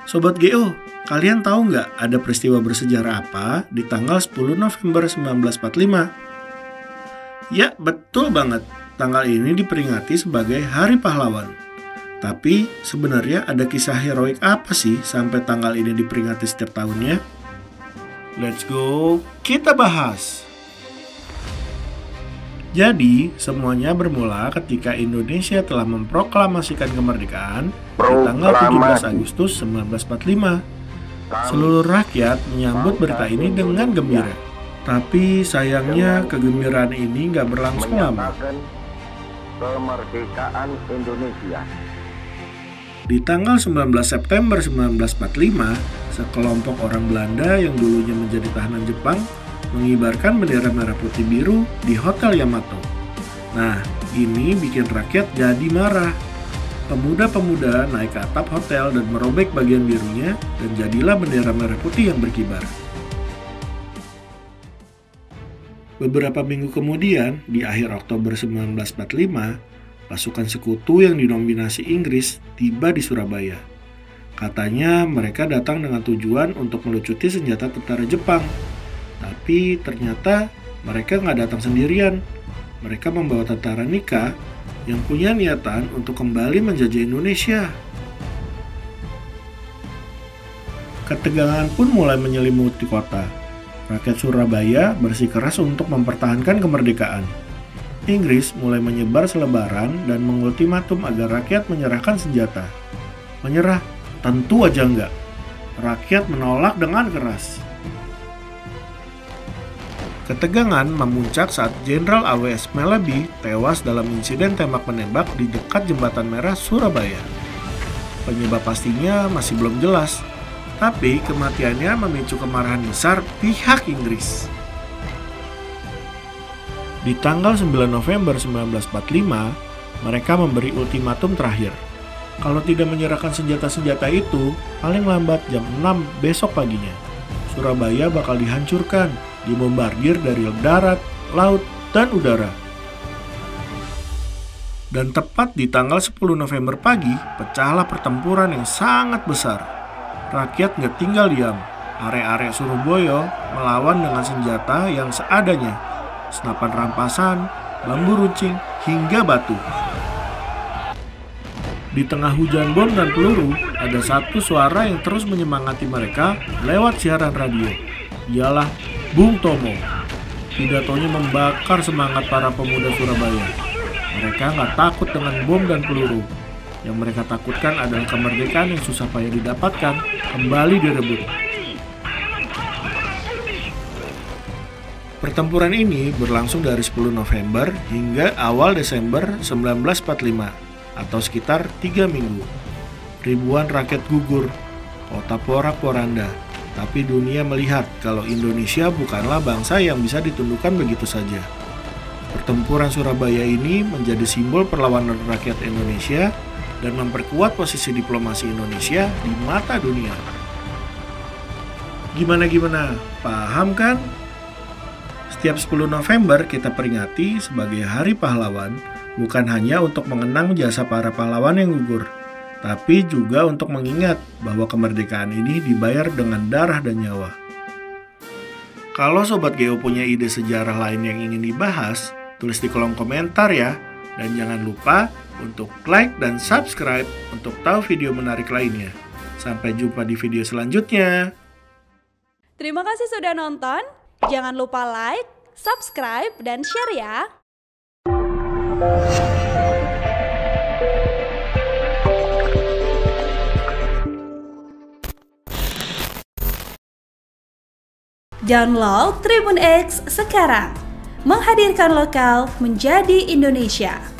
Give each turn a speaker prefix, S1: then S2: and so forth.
S1: Sobat GO, kalian tahu nggak ada peristiwa bersejarah apa di tanggal 10 November 1945? Ya, betul banget. Tanggal ini diperingati sebagai Hari Pahlawan. Tapi sebenarnya ada kisah heroik apa sih sampai tanggal ini diperingati setiap tahunnya? Let's go, kita bahas! Jadi, semuanya bermula ketika Indonesia telah memproklamasikan kemerdekaan di tanggal 17 Agustus 1945. Seluruh rakyat menyambut berita ini dengan gembira. Tapi sayangnya kegembiraan ini nggak berlangsung lama.
S2: Kemerdekaan Indonesia.
S1: Di tanggal 19 September 1945, sekelompok orang Belanda yang dulunya menjadi tahanan Jepang mengibarkan bendera merah putih biru di Hotel Yamato. Nah, ini bikin rakyat jadi marah. Pemuda-pemuda naik ke atap hotel dan merobek bagian birunya dan jadilah bendera merah putih yang berkibar. Beberapa minggu kemudian, di akhir Oktober 1945, pasukan sekutu yang dinominasi Inggris tiba di Surabaya. Katanya mereka datang dengan tujuan untuk melucuti senjata tentara Jepang. Tapi ternyata mereka nggak datang sendirian. Mereka membawa tentara Nika yang punya niatan untuk kembali menjajah Indonesia. Ketegangan pun mulai menyelimuti kota. Rakyat Surabaya bersikeras untuk mempertahankan kemerdekaan. Inggris mulai menyebar selebaran dan mengultimatum agar rakyat menyerahkan senjata. Menyerah? Tentu aja enggak. Rakyat menolak dengan keras. Ketegangan memuncak saat Jenderal A.W.S. Melleby tewas dalam insiden tembak-menembak di dekat Jembatan Merah, Surabaya. Penyebab pastinya masih belum jelas, tapi kematiannya memicu kemarahan besar pihak Inggris. Di tanggal 9 November 1945, mereka memberi ultimatum terakhir. Kalau tidak menyerahkan senjata-senjata itu, paling lambat jam 6 besok paginya, Surabaya bakal dihancurkan, dibombardir dari darat, laut, dan udara. Dan tepat di tanggal 10 November pagi, pecahlah pertempuran yang sangat besar. Rakyat nggak tinggal diam. Arek-arek Surabaya melawan dengan senjata yang seadanya. Senapan rampasan, bambu runcing, hingga batu. Di tengah hujan bom dan peluru, ada satu suara yang terus menyemangati mereka lewat siaran radio. Ialah Bung Tomo. Pidatonya membakar semangat para pemuda Surabaya. Mereka nggak takut dengan bom dan peluru. Yang mereka takutkan adalah kemerdekaan yang susah payah didapatkan kembali direbut. Pertempuran ini berlangsung dari 10 November hingga awal Desember 1945 atau sekitar 3 minggu. Ribuan rakyat gugur, kota porak-poranda. Tapi dunia melihat kalau Indonesia bukanlah bangsa yang bisa ditundukkan begitu saja. Pertempuran Surabaya ini menjadi simbol perlawanan rakyat Indonesia dan memperkuat posisi diplomasi Indonesia di mata dunia. Gimana? Paham kan? Setiap 10 November kita peringati sebagai Hari Pahlawan, bukan hanya untuk mengenang jasa para pahlawan yang gugur, tapi juga untuk mengingat bahwa kemerdekaan ini dibayar dengan darah dan nyawa. Kalau Sobat Geo punya ide sejarah lain yang ingin dibahas, tulis di kolom komentar ya. Dan jangan lupa untuk like dan subscribe untuk tahu video menarik lainnya. Sampai jumpa di video selanjutnya.
S3: Terima kasih sudah nonton. Jangan lupa like, subscribe, dan share ya. Download Tribun X sekarang, menghadirkan lokal menjadi Indonesia.